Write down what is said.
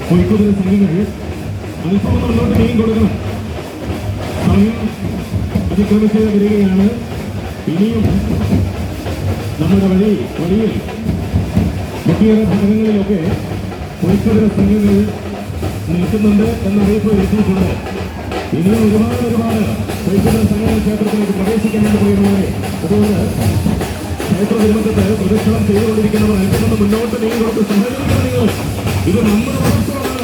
പൊയ്ക്കുതിര സംഘങ്ങൾ അല്പം മുന്നോട്ട് നീങ്ങി കൊടുക്കണം. സമയം അതിക്രമിച്ച് വരികയാണ്. ഇനിയും നമ്മുടെ വഴിയിൽ ഒട്ടേറെ ഭാഗങ്ങളിലൊക്കെ പൊയ്ക്കുതിര സംഘങ്ങൾ നിൽക്കുന്നുണ്ട് എന്നറിയിപ്പ് എത്തിയിട്ടുണ്ട്. ഇനിയും ഒരുപാട് പൊയ്ക്കുതിര സംഘങ്ങൾ ക്ഷേത്രത്തിലേക്ക് പ്രവേശിക്കാനായിട്ട് പോയിരുന്നവരെ, അതുകൊണ്ട് ക്ഷേത്ര നിർമ്മിതത്തെ പ്രദക്ഷിണം ചെയ്തുകൊണ്ടിരിക്കുന്നവർ അല്പം മുന്നോട്ട് നീങ്ങി കൊടുത്ത് സഹകരിക്കണം. നിങ്ങൾ ഇത് നമ്മുടെ